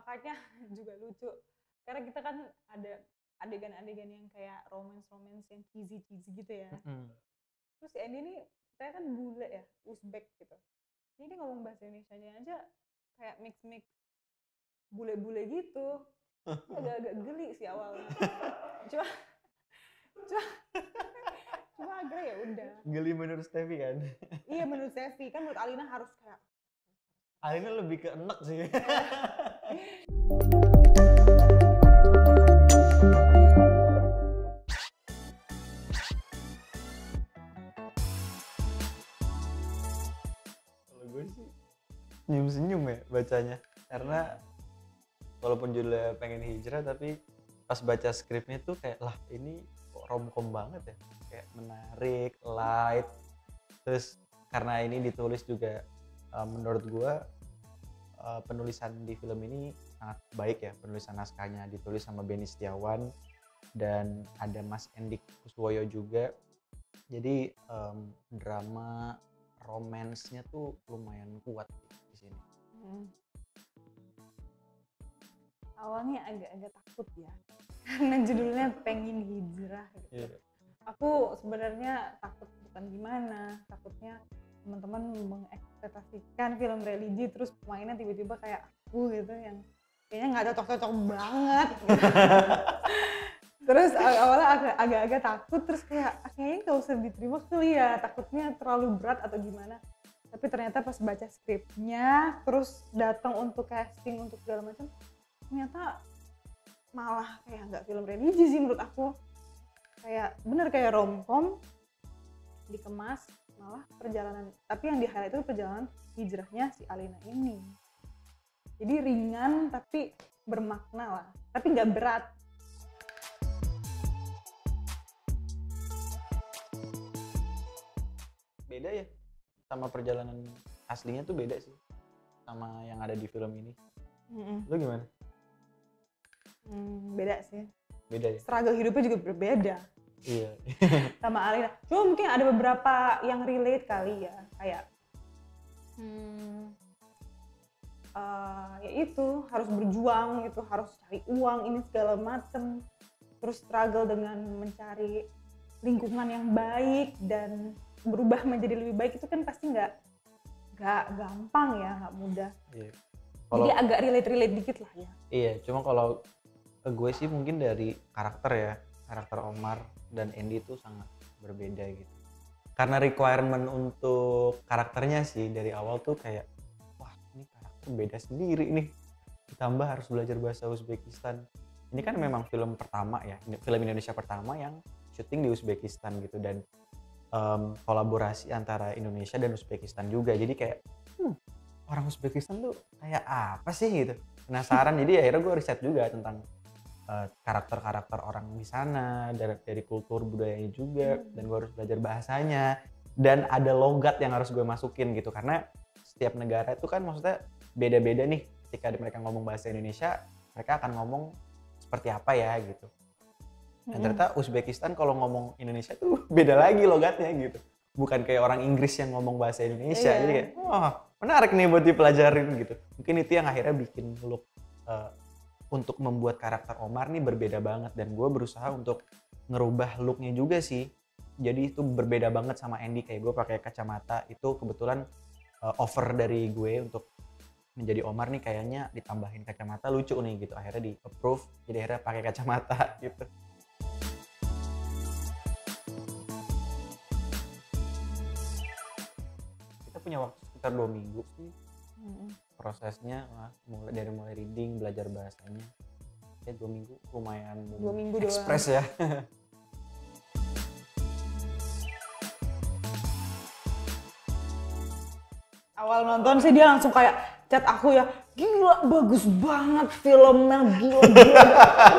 makanya juga lucu karena kita kan ada adegan-adegan yang kayak romance yang cheesy gitu ya. Terus si Andy ini saya kan bule ya, Uzbek gitu. Jadi dia ngomong bahasa Indonesianya aja kayak mix bule-bule gitu. Agak-agak geli sih awalnya. Cuma akhirnya ya udah. Geli menurut Steffi kan? Iya menurut Steffi, kan menurut Alina harus kayak Alina lebih ke enek sih. Kalau gue sih senyum-senyum ya bacanya, karena walaupun judulnya pengen hijrah tapi pas baca skripnya tuh kayak lah ini kok romcom banget ya, kayak menarik, light. Terus karena ini ditulis juga menurut gue penulisan di film ini sangat baik ya, penulisan naskahnya ditulis sama Benny Setiawan dan ada Mas Endik Kuswoyo juga. Jadi drama romansnya tuh lumayan kuat di sini. Awalnya agak-agak takut ya, karena judulnya pengen hijrah gitu. Yeah. Aku sebenarnya takut bukan gimana, takutnya teman-teman mengekspektasikan film religi terus pemainnya tiba-tiba kayak aku gitu yang kayaknya nggak cocok-cocok banget gitu. Terus awalnya agak-agak takut, terus kayak kayaknya nggak usah diterima kali ya, takutnya terlalu berat atau gimana. Tapi ternyata pas baca skripnya terus datang untuk casting untuk segala macam, ternyata malah kayak nggak film religi sih menurut aku. Kayak bener kayak romcom dikemas malah perjalanan, tapi yang di highlight itu perjalanan hijrahnya si Alina ini. Jadi ringan tapi bermakna lah, tapi nggak berat. Beda ya sama perjalanan aslinya tuh, beda sih sama yang ada di film ini. Lu gimana? Beda sih. Beda ya? Struggle hidupnya juga berbeda. Iya. Sama Alina. Cuma mungkin ada beberapa yang relate kali ya. Kayak ya itu harus berjuang gitu, harus cari uang ini segala macem. Terus struggle dengan mencari lingkungan yang baik dan berubah menjadi lebih baik itu kan pasti nggak gampang ya, nggak mudah. Iya. Jadi agak relate dikit lah ya. Iya, cuma kalau gue sih mungkin dari karakter Omar dan Andy itu sangat berbeda gitu. Karena requirement untuk karakternya sih dari awal tuh kayak wah ini karakter beda sendiri nih. Ditambah harus belajar bahasa Uzbekistan. Ini kan memang film pertama ya, film Indonesia pertama yang syuting di Uzbekistan gitu, dan kolaborasi antara Indonesia dan Uzbekistan juga. Jadi kayak orang Uzbekistan tuh kayak apa sih gitu. Penasaran, jadi akhirnya gue riset juga tentang karakter-karakter orang di sana, dari kultur budayanya juga, dan gue harus belajar bahasanya, dan ada logat yang harus gue masukin gitu, karena setiap negara itu kan maksudnya beda-beda nih. Ketika mereka ngomong bahasa Indonesia, mereka akan ngomong seperti apa ya gitu. Dan ternyata Uzbekistan kalau ngomong Indonesia tuh beda lagi logatnya gitu, bukan kayak orang Inggris yang ngomong bahasa Indonesia. Jadi kayak menarik nih buat dipelajarin gitu. Mungkin itu yang akhirnya bikin look untuk membuat karakter Omar nih berbeda banget, dan gue berusaha untuk ngerubah looknya juga sih. Jadi itu berbeda banget sama Andy, kayak gue pakai kacamata itu kebetulan offer dari gue untuk menjadi Omar nih, kayaknya ditambahin kacamata lucu nih gitu, akhirnya di approve, jadi akhirnya pakai kacamata gitu. Kita punya waktu sekitar 2 minggu sih. Prosesnya mulai reading, belajar bahasanya ya 2 minggu, lumayan 2 minggu ekspres doang. Ya. Awal nonton sih dia langsung kayak chat aku ya, gila bagus banget filmnya, gila.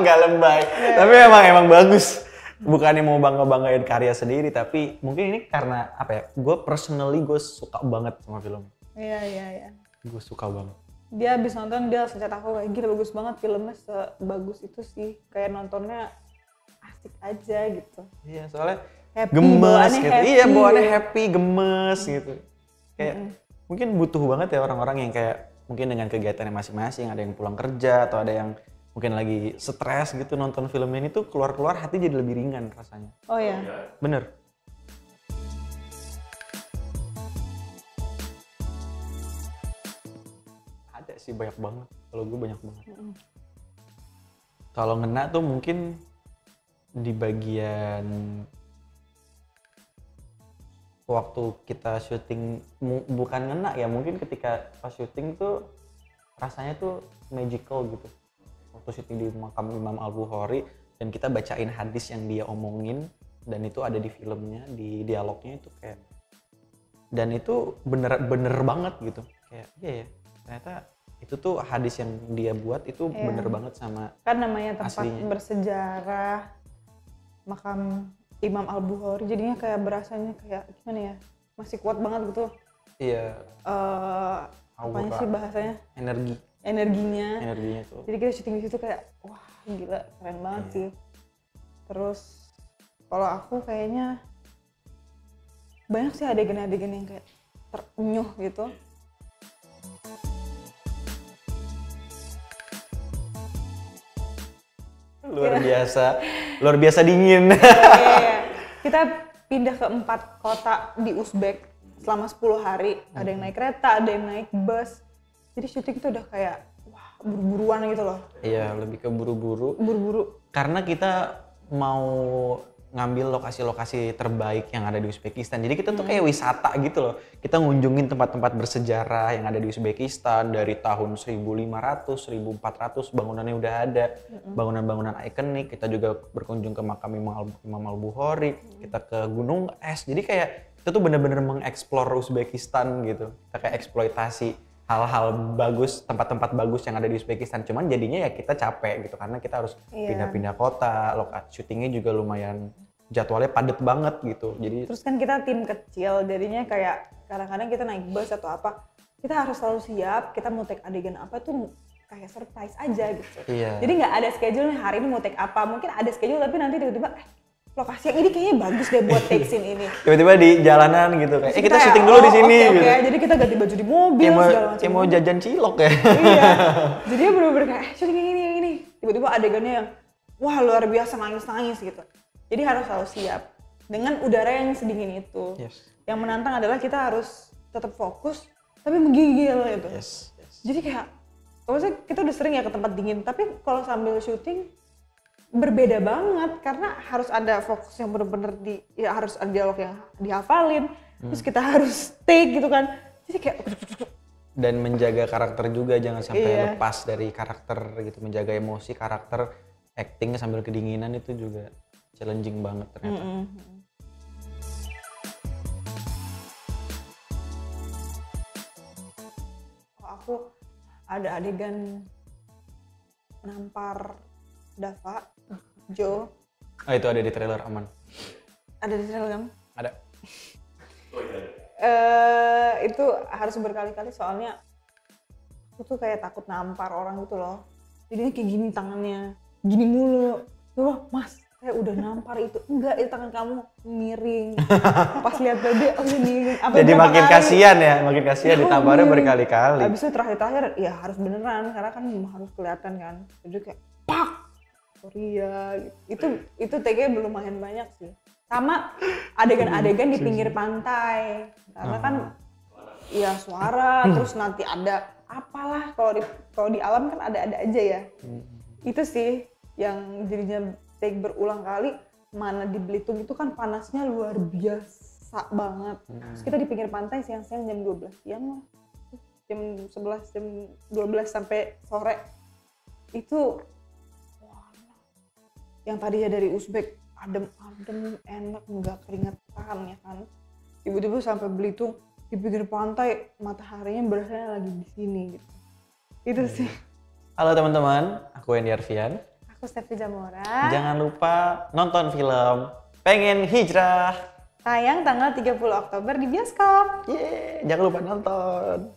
Nggak lebay, tapi emang bagus. Bukannya mau banggain karya sendiri, tapi mungkin ini karena apa ya, gue personally gue suka banget sama film. Iya. Gue suka banget. Dia habis nonton dia langsung chat aku kayak gila bagus banget filmnya, sebagus itu sih, kayak nontonnya asik aja gitu. Iya, soalnya happy, gemes gitu. happy. Iya, bawaannya happy, gemes gitu. Kayak mungkin butuh banget ya orang-orang yang kayak mungkin dengan kegiatannya masing-masing, ada yang pulang kerja atau ada yang mungkin lagi stres gitu nonton film ini tuh keluar-keluar hati jadi lebih ringan rasanya. Oh ya. Bener. Ada sih banyak banget, kalau gue banyak banget. Kalau ngena tuh mungkin di bagian waktu kita syuting, bukan ngena ya, mungkin ketika pas syuting tuh rasanya tuh magical gitu. Waktu syuting di makam Imam Al-Bukhari dan kita bacain hadis yang dia omongin dan itu ada di filmnya, di dialognya itu kayak, dan itu bener banget gitu, kayak iya ya ternyata itu tuh hadis yang dia buat itu bener banget sama kan namanya tempat aslinya. Bersejarah makam Imam Al-Bukhari, jadinya kayak berasanya kayak gimana ya, masih kuat banget gitu. Iya. Apanya sih bahasanya, energinya tuh. jadi kita syuting di situ kayak wah gila keren banget sih. Terus kalau aku kayaknya banyak sih adegan-adegan yang kayak terenyuh gitu. luar biasa dingin. Kita pindah ke 4 kota di Uzbek selama 10 hari. Ada yang naik kereta, ada yang naik bus. Jadi syuting itu udah kayak wah buru-buruan gitu loh. Iya, lebih ke buru-buru. Karena kita mau ngambil lokasi-lokasi terbaik yang ada di Uzbekistan. Jadi kita tuh kayak wisata gitu loh. Kita ngunjungin tempat-tempat bersejarah yang ada di Uzbekistan dari tahun 1500, 1400 bangunannya udah ada. Bangunan-bangunan ikonik. Kita juga berkunjung ke makam Imam Al-Bukhari. Kita ke Gunung Es. Jadi kayak kita tuh bener-bener mengeksplor Uzbekistan gitu. Kita kayak eksploitasi hal-hal bagus, tempat-tempat bagus yang ada di Uzbekistan. Cuman jadinya ya kita capek gitu karena kita harus pindah-pindah kota, lokasi syutingnya juga lumayan jadwalnya padat banget gitu. Jadi terus kan kita tim kecil, jadinya kayak kadang-kadang kita naik bus atau apa, kita harus selalu siap, kita mau take adegan apa tuh kayak surprise aja gitu. Iya. Jadi nggak ada schedule nih hari ini mau take apa, mungkin ada schedule tapi nanti tiba-tiba lokasi yang ini kayaknya bagus deh buat take scene ini. Tiba-tiba di jalanan gitu kayak kita syuting dulu di sini okay, gitu. Jadi kita ganti baju di mobil segala macam. Kayak mau jajan cilok ya. Iya. Jadi dia bener-bener kayak syuting yang ini. Tiba-tiba adegannya yang wah luar biasa nangis gitu. Jadi harus selalu siap dengan udara yang sedingin itu. Yes. Yang menantang adalah kita harus tetap fokus tapi menggigil gitu. Yes. Jadi kayak maksudnya kita udah sering ya ke tempat dingin, tapi kalau sambil syuting berbeda banget karena harus ada fokus yang bener-bener ya harus ada dialog yang dihafalin, terus kita harus take gitu kan. Jadi kayak dan menjaga karakter juga, jangan sampai lepas dari karakter gitu, menjaga emosi karakter, acting sambil kedinginan itu juga challenging banget ternyata. Aku ada adegan menampar Dava, Joe. Oh itu ada di trailer aman. Ada di trailer kan? Ada. Itu harus berkali-kali soalnya aku tuh kayak takut nampar orang gitu loh. Jadinya kayak gini tangannya, gini mulu. Tuh mas, saya udah nampar itu. Enggak, itu tangan kamu miring. Pas lihat bebe, oh miring. Jadi makin kasihan ya, makin kasihan ditamparnya berkali-kali. Habis itu terakhir ya harus beneran karena kan harus kelihatan kan. Jadi kayak pak. Korea itu take-nya belum lumayan banyak sih. Sama adegan-adegan di pinggir pantai karena kan ya suara terus nanti ada apalah, kalau di alam kan ada aja ya. Itu sih yang jadinya take berulang kali. Mana di Belitung itu kan panasnya luar biasa banget. Terus kita di pinggir pantai siang-siang jam 12 siang lah, jam 11 jam 12 sampai sore itu yang tadinya dari Uzbek adem-adem enak nggak keringetan ya kan, tiba-tiba sampai Belitung di pinggir pantai mataharinya berasanya lagi di sini gitu. Itu sih. Halo teman-teman, aku Wendy Arfian. Aku Stefi Jamora. Jangan lupa nonton film Pengen Hijrah. Tayang tanggal 30 Oktober di bioskop. Yeay, jangan lupa nonton.